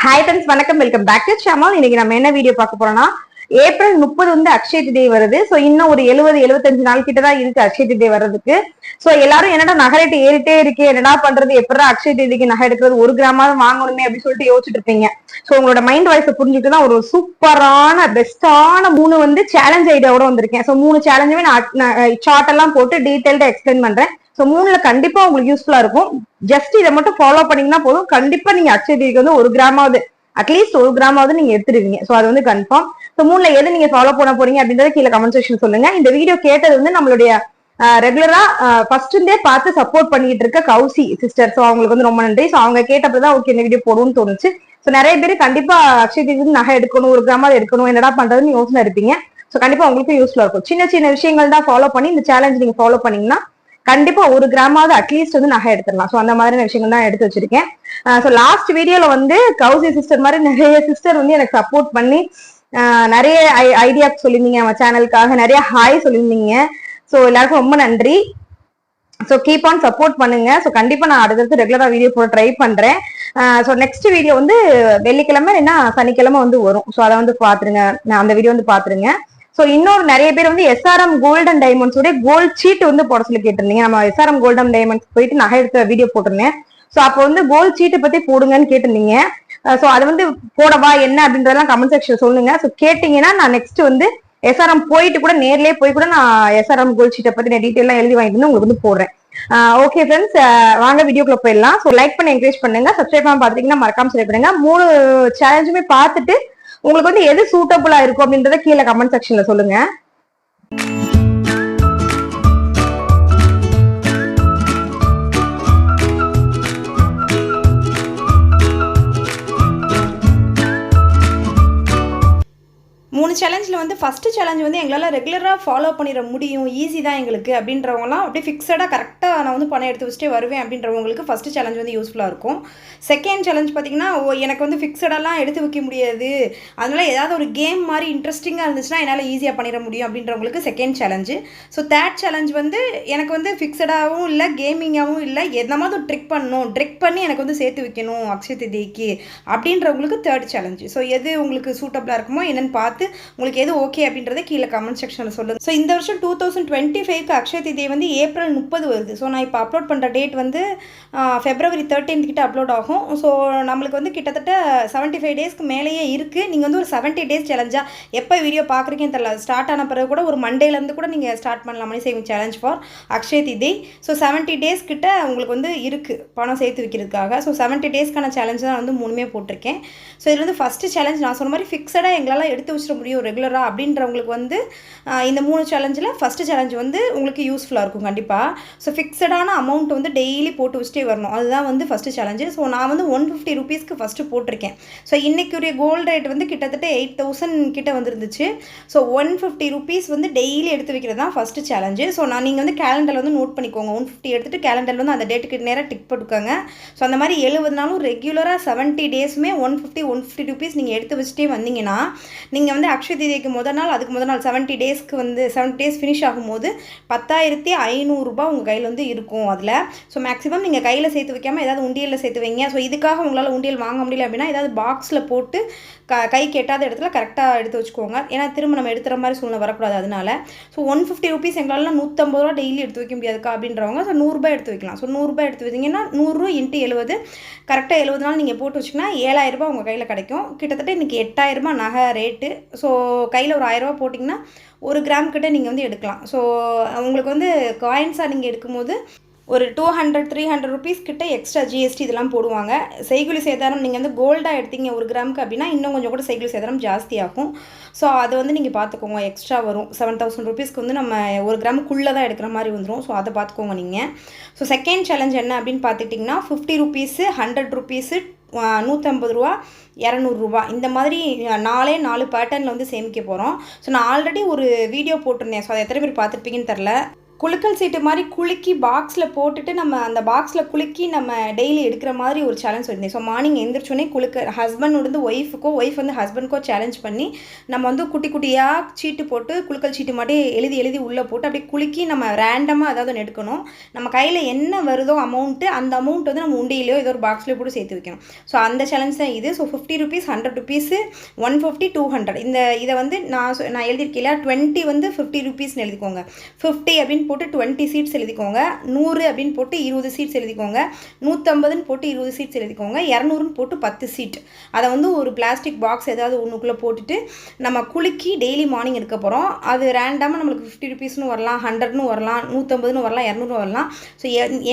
Hi friends, வணக்கம். Welcome back to channel. இன்னைக்கு நம்ம என்ன வீடியோ பார்க்க போறோம்னா, ஏப்ரல் 30 வந்து அக்ஷய திதி வருது. சோ இன்னும் ஒரு 70-75 நாள் கிட்ட தான் இருக்கு அக்ஷய திதி வர்றதுக்கு. சோ எல்லாரும் என்னடா நகை ரேட்டு ஏறிட்டே இருக்கு, என்னடா பண்றது, எப்படா அக்ஷய திதிக்கு நகை எடுக்கிறது, ஒரு கிராமாவது வாங்கணுமே அப்படின்னு சொல்லிட்டு யோசிச்சுட்டு இருப்பீங்க. சோ உங்களோட மைண்ட் வாய்ஸை புரிஞ்சுட்டு தான் ஒரு சூப்பரான பெஸ்டான 3 வந்து சேலஞ்ச் ஐடியாவோட வந்திருக்கேன். சோ 3 சேலஞ்சுமே நான் சார்ட் எல்லாம் போட்டு டீடைல்டா எக்ஸ்பிளைன் பண்றேன். சோ 3ல கண்டிப்பா உங்களுக்கு யூஸ்ஃபுல்லா இருக்கும். ஜஸ்ட் இதை மட்டும் ஃபாலோ பண்ணீங்கன்னா போதும். கண்டிப்பா நீங்க அக்ஷய திதிக்கு வந்து 1 கிராமாவது, அட்லீஸ்ட் 1 கிராமாவது நீங்க எடுத்துருவீங்க. சோ அது வந்து கன்ஃபார்ம். சோ 3ல எது நீங்க ஃபாலோ பண்ண போறீங்க அப்படின்றத கீழே கமெண்ட் செக்ஷன் சொல்லுங்க. இந்த வீடியோ கேட்டது வந்து நம்மளுடைய ரெகுலரா ஃபர்ஸ்ட் இருந்தே பார்த்து சப்போர்ட் பண்ணிட்டு இருக்க கௌசி சிஸ்டர். சோ அவங்களுக்கு வந்து ரொம்ப நன்றி. சோ அவங்க கேட்டப்பதான் ஓகே இந்த வீடியோ போடும்னு தோணுச்சு. சோ நிறைய பேர் கண்டிப்பா அக்ஷய திதிக்கு நகை எடுக்கணும், 1 கிராமாவது எடுக்கணும், என்னடா பண்றதுன்னு யோசனை இருப்பீங்க. சோ கண்டிப்பா உங்களுக்கு யூஸ்ஃபுல்லா இருக்கும். சின்ன சின்ன விஷயங்கள் தான் ஃபாலோ பண்ணி இந்த சேலஞ்ச் நீங்க ஃபாலோ பண்ணீங்கன்னா கண்டிப்பா 1 கிராமாவது அட்லீஸ்ட் வந்து நகை எடுத்துடலாம். சோ அந்த மாதிரியான விஷயங்கள் தான் எடுத்து வச்சிருக்கேன். சோ லாஸ்ட் வீடியோல வந்து கௌசி சிஸ்டர் மாதிரி நிறைய சிஸ்டர் வந்து எனக்கு சப்போர்ட் பண்ணி நிறைய ஐடியா சொல்லியிருந்தீங்க. நம்ம சேனலுக்காக நிறைய ஹாய் சொல்லியிருந்தீங்க. சோ எல்லாருக்கும் ரொம்ப நன்றி. சோ கீப் ஆன் சப்போர்ட் பண்ணுங்க. சோ கண்டிப்பா நான் அடுத்தடுத்து ரெகுலரா வீடியோ போட ட்ரை பண்றேன். சோ நெக்ஸ்ட் வீடியோ வந்து வெள்ளிக்கிழமை இல்லைன்னா சனிக்கிழமை வந்து வரும். சோ அதை வந்து பாத்துருங்க, அந்த வீடியோ வந்து பாத்துருங்க. சோ இன்னொரு நிறைய பேர் வந்து எஸ்ஆர்எம் கோல்ட் அண்ட் டைமண்ட்ஸ் உடைய கோல்ட் சீட் வந்து போட சொல்லி கேட்டிருந்தீங்க. நம்ம எஸ்ஆர்எம் கோல்ட் அண்ட் டைமண்ட்ஸ் போயிட்டு நகை எடுத்த வீடியோ போட்டிருந்தேன். சோ அப்போ வந்து கோல்ட் சீட்டை பத்தி போடுங்கன்னு கேட்டிருந்தீங்க. சோ அது வந்து போடவா என்ன அப்படின்றதெல்லாம் கமெண்ட் செக்ஷன் சொல்லுங்க. சோ கேட்டீங்கன்னா நான் நெக்ஸ்ட் வந்து எஸ்ஆர்எம் போயிட்டு கூட நேர்லயே போய் கூட நான் எஸ்ஆர்எம் கோல்ட் சீட்டை பத்தி நான் டீட்டெயிலாம் எழுதி வாங்கிட்டு வந்து உங்களுக்கு வந்து போடுறேன். ஓகே ஃப்ரெண்ட்ஸ், வாங்க வீடியோக்குள்ள போயிடலாம். ஸோ லைக் பண்ணி என்கரேஜ் பண்ணுங்க. சப்ஸ்கிரைப் பண்ண பாத்தீங்கன்னா மறக்காம சப்ஸ்கிரைப் பண்ணுங்க. 3 சேலஞ்சுமே பார்த்துட்டு உங்களுக்கு வந்து எது சூட்டபிளா இருக்கும் அப்படின்றத கீழே கமெண்ட் செக்ஷன்ல சொல்லுங்க. சேலஞ்சில் வந்து ஃபஸ்ட்டு சேலஞ்ச் வந்து எங்களால் ரெகுலராக ஃபாலோ பண்ணிட முடியும், ஈஸி தான் எங்களுக்கு அப்படின்றவங்களாம் அப்படியே ஃபிக்ஸடாக கரெக்டாக நான் வந்து பணம் எடுத்து வச்சுட்டே வருவேன் அப்படின்றவங்களுக்கு ஃபஸ்ட்டு சேலஞ்ச் வந்து யூஸ்ஃபுல்லாக இருக்கும். செகண்ட் சேலஞ்ச் பார்த்திங்கன்னா எனக்கு வந்து ஃபிக்ஸடாலாம் எடுத்து வைக்க முடியாது, அதனால் ஏதாவது ஒரு கேம் மாதிரி இன்ட்ரெஸ்டிங்காக இருந்துச்சுன்னா என்னால் ஈஸியாக பண்ணிட முடியும் அப்படின்றவங்களுக்கு second challenge. So third challenge வந்து எனக்கு வந்து ஃபிக்ஸடாகவும் இல்லை கேமிங்காகவும் இல்லை, எதனாவது ஒரு ட்ரிக் பண்ணி எனக்கு வந்து சேர்த்து வைக்கணும் அக்ஷய திதிக்கு அப்படின்றவங்களுக்கு தேர்ட் சேலஞ்சு. ஸோ எது உங்களுக்கு சூட்டபிளாக இருக்குமோ என்னென்னு பார்த்து உங்களுக்கு எது ஓகே அப்படின்றத கீழே கமெண்ட் செக்ஷனில் சொல்லுங்கள். ஸோ இந்த வருஷம் 2025க்கு அக்ஷய திதி வந்து ஏப்ரல் 30 வருது. ஸோ நான் இப்போ அப்லோட் பண்ணுற டேட் வந்து February 13 கிட்ட அப்லோட் ஆகும். ஸோ நம்மளுக்கு வந்து கிட்டத்தட்ட 75 டேஸ்க்கு மேலேயே இருக்குது. நீங்கள் வந்து ஒரு 70 டேஸ் சேலஞ்சாக எப்போ வீடியோ பார்க்குறீங்கன்னு தெரியல, ஸ்டார்ட் ஆன பிறகு கூட ஒரு மண்டேலேருந்து கூட நீங்கள் ஸ்டார்ட் பண்ணலாம் money saving challenge for Akshaya Tithi. So 70 days கிட்ட உங்களுக்கு வந்து இருக்குது பணம் சேர்த்து வைக்கிறதுக்காக. ஸோ 70 டேஸ்க்கான சேலஞ்ச் தான் வந்து 3மே போட்டிருக்கேன். ஸோ இதில் வந்து ஃபஸ்ட்டு சேலஞ்ச் நான் சொன்ன மாதிரி ஃபிக்ஸடாக எங்களால் எடுத்து வச்சிட முடியும் ரெகுலராக அப்படின்றவங்களுக்கு வந்து இந்த 3 சேலஞ்சில் ஃபஸ்ட்டு சேலஞ்ச் வந்து உங்களுக்கு யூஸ்ஃபுல்லாக இருக்கும் கண்டிப்பாக. ஸோ ஃபிக்ஸடான அமௌண்ட் வந்து டெய்லி போட்டு வச்சுட்டே வரணும், அதுதான் வந்து ஃபஸ்ட்டு சேலஞ்சு. ஸோ நான் வந்து 150 ருபீஸ்க்கு ஃபஸ்ட்டு போட்டிருக்கேன். ஸோ இன்றைக்குரிய கோல்டு ரேட் வந்து கிட்டத்தட்ட 8000 கிட்ட வந்துருந்துச்சு. ஸோ 150 ருபீஸ் வந்து டெய்லி எடுத்து வைக்கிறது தான் ஃபஸ்ட்டு சேலஞ்சு. ஸோ நீங்கள் வந்து கேலண்டரில் வந்து நோட் பண்ணிக்கோங்க. 150 எடுத்துகிட்டு கேலண்டரில் வந்து அந்த டேட்டுக்கு நேராக டிக் போட்டுக்கோங்க. ஸோ அந்த மாதிரி 70 நாளும் ரெகுலராக 70 டேஸுமே 150 ருபீஸ் நீங்கள் எடுத்து வச்சுட்டே வந்தீங்கன்னா நீங்கள் வந்து அக்ஷய திதிக்கு முதல் நாள், அதுக்கு முதல் நாள் 70 டேஸ்க்கு வந்து 70 டேஸ் ஃபினிஷ் ஆகும்போது 10,500 ரூபாய் உங்கள் கையில் வந்து இருக்கும் அதில். ஸோ மேக்ஸிமம் நீங்கள் கையில் சேர்த்து வைக்காமல் ஏதாவது உண்டியலில் சேர்த்து வைங்க. ஸோ இதுக்காக உங்களால் உண்டியல் வாங்க முடியல அப்படின்னா ஏதாவது பாக்ஸில் போட்டு கைக்கு எட்டாத இடத்துல கரெக்டாக எடுத்து வச்சுக்கோங்க. ஏன்னா திரும்ப நம்ம எடுத்துகிற மாதிரி சூழ்நிலை வரக்கூடாது. அதனால ஸோ 150 ருபீஸ் எங்களால் 150 ரூபா டெய்லி எடுத்து வைக்க முடியாதுக்கா அப்படின்றவங்க ஸோ 100 ரூபாய் எடுத்து வைக்கலாம். ஸோ 100 ரூபாய் எடுத்து வச்சிங்கன்னா 100 × 70 கரெக்டாக 70 நாள் நீங்கள் போட்டு வச்சிங்கன்னா 7000 ரூபாய் உங்கள் கையில் கிடைக்கும். கிட்டத்தட்ட இன்றைக்கி 8000 ரூபாய் நகை ரேட்டு. ஸோ கையில் ஒரு 1000 ரூபா போட்டிங்கன்னா 1 கிராம் கிட்ட நீங்கள் வந்து எடுக்கலாம். ஸோ உங்களுக்கு வந்து காயின்ஸாக நீங்கள் எடுக்கும்போது ஒரு 200-300 ருபீஸ் கிட்ட எக்ஸ்ட்ரா ஜிஎஸ்டி இதெல்லாம் போடுவாங்க. செய்குலி சேதாரம் நீங்கள் வந்து கோல்டாக எடுத்தீங்க 1 கிராமுக்கு அப்படின்னா இன்னும் கொஞ்சம் கூட செய்குலி சேதாரம் ஜாஸ்தியாகும். ஸோ அதை வந்து நீங்கள் பார்த்துக்கோங்க, எக்ஸ்ட்ரா வரும். 7000 ருபீஸ்க்கு வந்து நம்ம 1 கிராமுக்குள்ளே தான் எடுக்கிற மாதிரி வந்துடும். ஸோ அதை பார்த்துக்கோங்க நீங்கள். ஸோ செகண்ட் சேலஞ்ச் என்ன அப்படின்னு பார்த்துக்கிட்டிங்கன்னா 50 ருபீஸு, 100 ருபீஸு, 150 ரூபா, 200 ரூபா இந்த மாதிரி 4 பேட்டர்னில் வந்து சேமிக்க போகிறோம். ஸோ நான் ஆல்ரெடி ஒரு வீடியோ போட்டிருந்தேன். ஸோ அதை எத்தனை பேர் பார்த்துருப்பீங்கன்னு தெரில. குலுக்கல் சீட்டு மாதிரி குலுக்கி பாக்ஸில் போட்டுட்டு நம்ம அந்த பாக்ஸில் குலுக்கி நம்ம டெய்லி எடுக்கிற மாதிரி ஒரு சேலஞ்ச் இருந்தேன். ஸோ மார்னிங் எழுந்திரிச்சோன்னே ஹஸ்பண்ட் வந்து ஒய்ஃப் வந்து ஹஸ்பண்ட்க்கோ சேலஞ்ச் பண்ணி நம்ம வந்து குட்டி குட்டியாக சீட்டு போட்டு குலுக்கல் சீட்டு மாதிரி எழுதி உள்ளே போட்டு அப்படியே குலுக்கி நம்ம ரேண்டமாக ஏதாவது எடுக்கணும். நம்ம கையில் என்ன வருதோ அமௌண்ட்டு அந்த அமௌண்ட் வந்து நம்ம உண்டியிலையோ ஏதோ ஒரு பாக்ஸ்லேயோ போட்டு சேர்த்து வைக்கணும். ஸோ அந்த சேலஞ்ச் தான் இது. ஸோ 50 rupees, 100 rupees, 150, 200 இதை வந்து நான் எழுதியிருக்கேன் 20 வந்து 50 rupeesனு எழுதிக்கோங்க. 50 அப்படின்னு போட்டு 20 சீட்ஸ் எழுதிக்கோங்க. 100 அப்படின்னு போட்டு 20 சீட்ஸ் எழுதிக்கோங்க. 150ன்னு போட்டு 20 சீட்ஸ் எழுதிக்கோங்க. 200ன்னு போட்டு 10 சீட். அதை வந்து ஒரு பிளாஸ்டிக் பாக்ஸ் ஏதாவது ஒன்றுக்குள்ளே போட்டுட்டு நம்ம குலுக்கி டெய்லி மார்னிங் எடுக்க போகிறோம். அது ரேண்டமாக நம்மளுக்கு 50 rupeesனு வரலாம், 100ன்னு வரலாம், 150ன்னு வரலாம், 200 வரலாம். ஸோ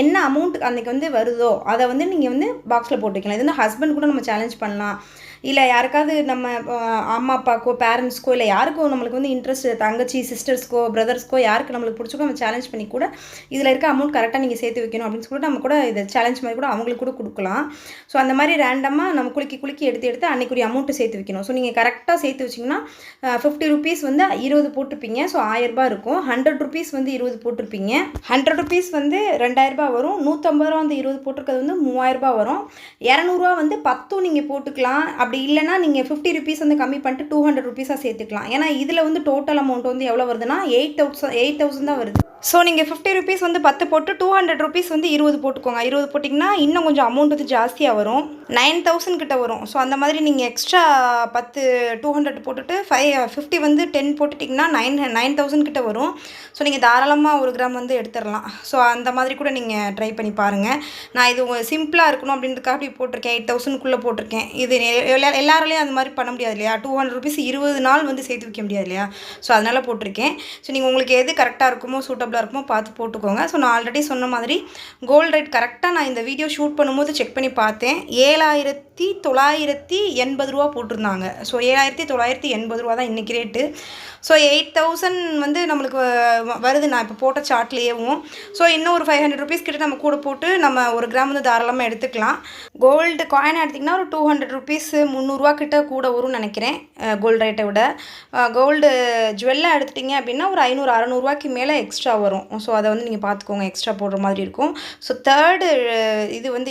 என்ன அமௌண்ட் அன்றைக்கி வந்து வருதோ அதை வந்து நீங்கள் வந்து பாக்ஸில் போட்டு வைக்கலாம். இது வந்து ஹஸ்பண்ட் கூட நம்ம சேலஞ்ச் பண்ணலாம். இல்லை யாருக்காவது நம்ம அம்மா அப்பாக்கோ பேரண்ட்ஸ்க்கோ இல்லை யாருக்கோ நம்மளுக்கு வந்து இன்ட்ரெஸ்ட் தங்கச்சி சிஸ்டர்ஸ்க்கோ பிரதர்ஸ்க்கோ யாருக்கு நம்மளுக்கு பிடிச்சிக்கோ நம்ம சேலஞ்ச் பண்ணி கூட இதில் இருக்க அமௌண்ட் கரெக்டாக நீங்கள் சேர்த்து வைக்கணும் அப்படின்னு சொல்லிட்டு நம்ம கூட இதை சேலஞ்ச் மாதிரி கூட அவங்களுக்கு கூட கொடுக்கலாம். ஸோ அந்த மாதிரி ரேண்டமாக நம்ம குலுக்கி எடுத்து அன்றைக்குரிய அமௌண்ட்டு சேர்த்து வைக்கணும். ஸோ நீங்கள் கரெக்டாக சேர்த்து வச்சிங்கன்னா 50 rupees வந்து 20 போட்டிருப்பீங்க. ஸோ 1000 ரூபாய் இருக்கும். 100 rupees வந்து 20 போட்டிருப்பீங்க. 100 rupees வந்து 2000 ரூபாய் வரும். 150 ரூபா வந்து 20 போட்டிருக்கிறது வந்து 3000 ரூபாய் வரும். 200 ரூபா வந்து 10 நீங்கள் போட்டுக்கலாம். அப்படி இல்லைனா நீங்கள் 50 rupees வந்து கம்மி பண்ணிட்டு 200 rupees சேர்த்துக்கலாம். ஏன்னா இதில் வந்து டோட்டல் அமௌண்ட் வந்து எவ்வளோ வருதுன்னா 8000 தான் வருது. ஸோ நீங்கள் 50 rupees வந்து 10 போட்டு 200 rupees வந்து 20 போட்டுக்கோங்க. 20 போட்டிங்கன்னா இன்னும் கொஞ்சம் அமௌண்ட் வந்து ஜாஸ்தியாக வரும். 9000 கிட்ட வரும். ஸோ அந்த மாதிரி நீங்கள் எக்ஸ்ட்ரா 10 200 போட்டுட்டு 50 வந்து 10 போட்டுட்டிங்கன்னா 9000 கிட்ட வரும். ஸோ நீங்கள் தாராளமாக 1 கிராம் வந்து எடுத்துடலாம். ஸோ அந்த மாதிரி கூட நீங்கள் ட்ரை பண்ணி பாருங்கள். நான் இது சிம்பிளாக இருக்கணும் அப்படின்றதுக்காக இப்படி போட்டிருக்கேன். 8000க்குள்ளே போட்டிருக்கேன். இது எல்லாராலையும் அந்த மாதிரி பண்ண முடியாது இல்லையா? 200 rupees 20 நாள் வந்து சேர்த்து வைக்க முடியாது இல்லையா? ஸோ அதனால் போட்டிருக்கேன். ஸோ நீங்கள் உங்களுக்கு எது கரெக்டாக இருக்குமோ சூட்டபிளாக இருக்குமோ பார்த்து போட்டுக்கோங்க. ஸோ நான் ஆல்ரெடி சொன்ன மாதிரி கோல்டு ரேட் கரெக்டாக நான் இந்த வீடியோ ஷூட் பண்ணும்போது செக் பண்ணி பார்த்தேன். 7980 ரூபா போட்டிருந்தாங்க. ஸோ 7980 ரூபா தான் இன்றைக்கி ரேட்டு. ஸோ 8000 வந்து நம்மளுக்கு வருது நான் இப்போ போட்ட சார்ட்லேயேவும். ஸோ இன்னும் ஒரு 500 rupees கிட்ட நம்ம கூட போட்டு நம்ம 1 கிராம் வந்து தாராளமாக எடுத்துக்கலாம். கோல்டு காயின் எடுத்திங்கன்னா ஒரு 200 rupees 300 ரூபா கிட்ட கூட வரும்னு நினைக்கிறேன் கோல்டு ரேட்டை விட. கோல்டு ஜுவெல்லாக எடுத்துட்டிங்க அப்படின்னா ஒரு 500-600 ரூபாய்க்கு மேலே எக்ஸ்ட்ரா வரும். ஸோ அதை வந்து நீங்கள் பார்த்துக்கோங்க, எக்ஸ்ட்ரா போடுற மாதிரி இருக்கும். ஸோ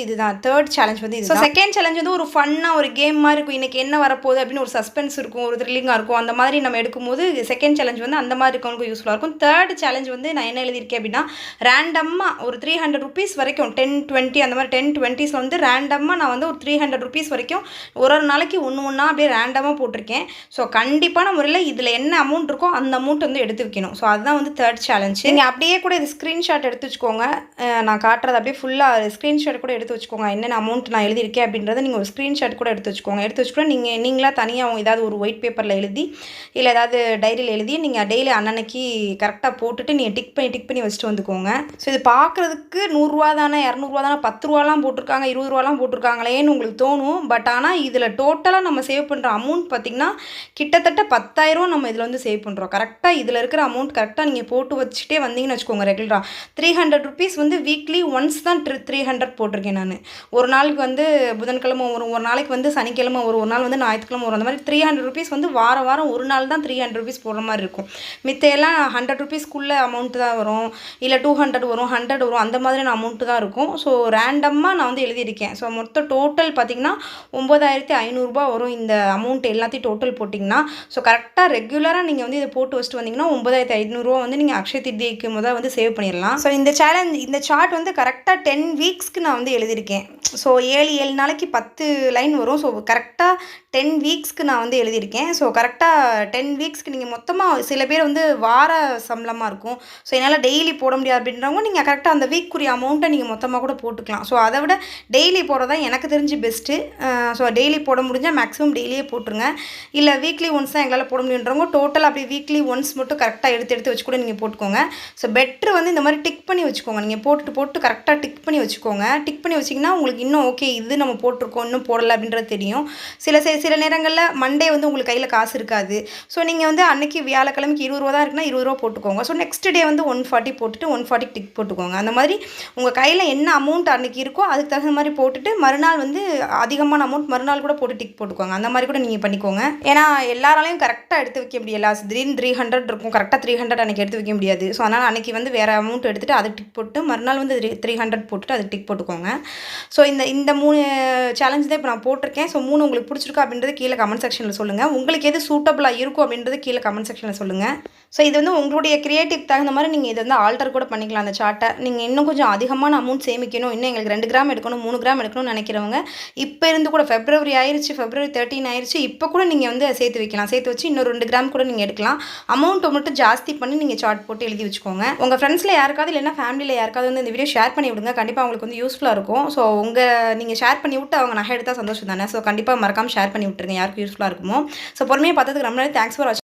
இதுதான் தேர்ட் சேலஞ்ச் வந்து இது. ஸோ செகண்ட் சேலஞ்ச் வந்து ஒரு ஃபன்னாக ஒரு கேம் மாதிரி இருக்கும். இன்றைக்கி என்ன வரப்போகுது அப்படின்னு ஒரு சஸ்பென்ஸ் இருக்கும், ஒரு த்ரில்லிங்காக இருக்கும். அந்த மாதிரி நம்ம எடுக்கும்போது செகண்ட் சேலஞ்ச் வந்து அந்த மாதிரி இருக்கவங்களுக்கு யூஸ்ஃபுல்லாக இருக்கும். தேர்ட் சேலஞ்ச் வந்து நான் என்ன எழுதியிருக்கேன் அப்படின்னா ரேண்டமாக ஒரு 300 rupees வரைக்கும் 10-20 அந்த மாதிரி 10-20s வந்து ரேண்டமாக நான் வந்து ஒரு 300 rupees வரைக்கும் ஒரு நாளைக்கு ஒன்றா அப்படியே ரேண்டமாக போட்டிருக்கேன். ஸோ கண்டிப்பான முறையில் இதில் என்ன அமௌண்ட் இருக்கோ அந்த அமௌண்ட் வந்து எடுத்து வைக்கணும். ஸோ அதுதான் வந்து தேர்ட் சேலஞ்ச். நீங்கள் அப்படியே கூட இது ஸ்க்ரீன்ஷாட் எடுத்து வச்சுக்கோங்க. நான் காட்டுறது அப்படியே ஃபுல்லாக ஸ்க்ரீன்ஷாட் கூட எடுத்து வச்சுக்கோங்க. என்னென்ன அமௌண்ட் நான் எழுதியிருக்கேன் அப்படின்றத நீங்கள் ஒரு ஸ்க்ரீன்ஷாட் கூட எடுத்து வச்சுக்கோங்க. எடுத்து வச்சுக்கூட நீங்களாக தனியாக ஏதாவது ஒரு ஒயிட் பேப்பரில் எழுதி இல்லை ஏதாவது டைரியில் எழுதி நீங்கள் டெய்லி அன்னன்னைக்கு கரெக்டாக போட்டுட்டு நீங்கள் டிக் பண்ணி வச்சுட்டு வந்துக்கோங்க. ஸோ இது பார்க்குறதுக்கு 100 ரூபா தானே 200 ரூபா தானே 10 ரூபாலாம் போட்டிருக்காங்க 20 ரூபாலாம் போட்டிருக்காங்களேன்னு உங்களுக்கு தோணும். பட் ஆனால் இதில் டோட்டலாக நம்ம சேவ் பண்ணுற அமௌண்ட் பார்த்திங்கன்னா கிட்டத்தட்ட 10,000 நம்ம இதில் வந்து சேவ் பண்ணுறோம். கரெக்டாக இதில் இருக்கிற அமௌண்ட் கரெக்டாக நீங்கள் போட்டு வச்சுட்டே வந்தீங்கன்னு வச்சுக்கோங்க. ரெகுலராக 300 rupees வந்து வீக்லி ஒன்ஸ் தான் 300 போட்டிருக்கேன் நான். ஒரு நாளுக்கு வந்து புதன்கிழமை வரும், ஒரு நாளைக்கு வந்து சனிக்கிழமை வரும், ஒரு நாள் வந்து ஞாயிற்றுக்கிழமை வரும். அந்த மாதிரி 300 rupees வந்து வாரம் ஒரு நாள் தான் 300 rupees போடுற மாதிரி இருக்கும். மித்தையெல்லாம் 100 rupeesக்குள்ளே அமௌண்ட்டு தான் வரும், இல்லை 200 வரும், 100 வரும், அந்த மாதிரியான அமௌண்ட்டு தான் இருக்கும். ஸோ ரேண்டமாக நான் வந்து எழுதியிருக்கேன். ஸோ மொத்த டோட்டல் பார்த்திங்கன்னா 9500 ரூபா வரும். இந்த அமௌண்ட் எல்லாத்தையும் டோட்டல் போட்டிங்கன்னா ஸோ கரெக்டாக ரெகுலராக நீங்கள் வந்து இதை போட்டு வச்சுட்டு வந்தீங்கன்னா 9500 ரூபா வந்து நீங்கள் அக்ஷய திருதிக்கு முதல் வந்து சேவ் பண்ணிடலாம். ஸோ இந்த சார்ட் வந்து கரெக்டாக 10 வீக்ஸ்க்கு நான் வந்து எழுதியிருக்கேன். ஸோ 7 நாளைக்கு 10 லைன் வரும். ஸோ கரெக்டாக 10 வீக்ஸ்க்கு நான் வந்து எழுதியிருக்கேன். ஸோ கரெக்டாக 10 வீக்ஸ்க்கு நீங்கள் மொத்தமாக சில பேர் வந்து வார சம்பளமாக இருக்கும். ஸோ என்னால் டெய்லி போட முடியாது அப்படின்றவங்க நீங்கள் கரெக்டாக அந்த வீக்குரிய அமௌண்ட்டை நீங்கள் மொத்தமாக கூட போட்டுக்கலாம். ஸோ அதை விட டெய்லி போடுறதா எனக்கு தெரிஞ்சு பெஸ்ட்டு. ஸோ டெய்லி போட முடிஞ்சால் மேக்ஸிமம் டெய்லியே போட்டுருங்க. இல்லை வீக்லி ஒன்ஸ் தான் எங்களால் போட முடியுன்றவங்க டோட்டல் அப்படி வீக்லி ஒன்ஸ் மட்டும் கரெக்டாக எடுத்து வச்சு கூட நீங்கள் போட்டுக்கோங்க. ஸோ பெட்ரு வந்து இந்த மாதிரி டிக் பண்ணி வச்சுக்கோங்க. நீங்கள் போட்டு கரெக்டாக டிக் பண்ணி வச்சுக்கோங்க. டிக் பண்ணி வச்சிங்கன்னா உங்களுக்கு இன்னும் ஓகே இது நம்ம போட்டிருக்கோம் இன்னும் போடலை அப்படின்றது தெரியும். சில நேரங்களில் மண்டே வந்து உங்களுக்கு கையில் காசு இருக்காது. ஸோ நீங்கள் வந்து அன்றைக்கி வியாழக்கிழமைக்கு 20 ரூபா தான் இருக்குன்னா 20 ரூபா போட்டுக்கோங்க. ஸோ நெக்ஸ்ட் டே வந்து 140 போட்டுட்டு 140 டிக் போட்டுக்கோங்க. அந்த மாதிரி உங்கள் கையில் என்ன அமௌண்ட் அன்றைக்கி இருக்கோ அதுக்கு தகுந்த மாதிரி போட்டுட்டு மறுநாள் வந்து அதிகமான அமௌண்ட் மறுநாள் கூட போட்டு டிக் போட்டுக்கோங்க. அந்த மாதிரி கூட நீங்கள் பண்ணிக்கோங்க. ஏன்னா எல்லாராலையும் கரெக்டாக எடுத்து வைக்க முடியல. திடீர்னு 300 இருக்கும், கரெக்டாக 300 அன்றைக்கி எடுத்து வைக்க முடியாது. ஸோ அதனால் அன்றைக்கி வந்து வேறு அமௌண்ட் எடுத்துகிட்டு அதை டிக் போட்டு மறுநாள் வந்து 300 போட்டுட்டு அதுக்கு டிக் போட்டுக்கோங்க. ஸோ இந்த 3 சேலஞ்ச் தான் இப்போ நான் போட்டிருக்கேன். ஸோ 3 உங்களுக்கு பிடிச்சிருக்கா அப்படின்றது கீழே கமெண்ட் செக்ஷனில் சொல்லுங்கள். உங்களுக்கு எது சூட்டபுளாக இருக்கும் அப்படின்றது கீழே கமெண்ட் செக்ஷனில் சொல்லுங்கள். ஸோ இது வந்து உங்களுடைய கிரியேட்டிவ் தகுந்த மாதிரி நீங்கள் இதை வந்து ஆல்டர் கூட பண்ணிக்கலாம். அந்த சார்ட்டை நீங்கள் இன்னும் கொஞ்சம் அதிகமான அமௌண்ட் சேமிக்கணும், இன்னும் எங்களுக்கு 2 கிராம் எடுக்கணும் 3 கிராம் எடுக்கணும்னு நினைக்கிறவங்க இப்போ இருந்து கூட February ஆயிடுச்சு, February 13 ஆயிடுச்சு, இப்போ கூட நீங்கள் வந்து சேர்த்து வைக்கலாம். சேர்த்து வச்சு இன்னும் 2 கிராம் கூட நீங்கள் எடுக்கலாம். அமௌண்ட்டை மட்டும் ஜாஸ்தி பண்ணி நீங்கள் சார்ட் போட்டு எழுதி வச்சுக்கோங்க. உங்கள் ஃப்ரெண்ட்ஸில் யாருக்காவது இல்லைன்னா ஃபேமிலியில் யாருக்காவது வந்து இந்த வீடியோ ஷேர் பண்ணி விடுங்க. கண்டிப்பாக அவங்களுக்கு வந்து யூஸ்ஃபுல்லாக இருக்கும். ஸோ நீங்கள் ஷேர் பண்ணி விட்டு அவங்க நகை எடுத்தால் சந்தோஷம் தானே. ஸோ கண்டிப்பாக மறக்காமல் ஷேர் பண்ணி விட்டுருங்க யாருக்கு யூஸ்ஃபுல்லாக இருக்குமோ. ஸோ பொறுமையாக பார்த்ததுக்கு ரொம்ப தேங்க்ஸ் ஃபார் வாட்சிங்.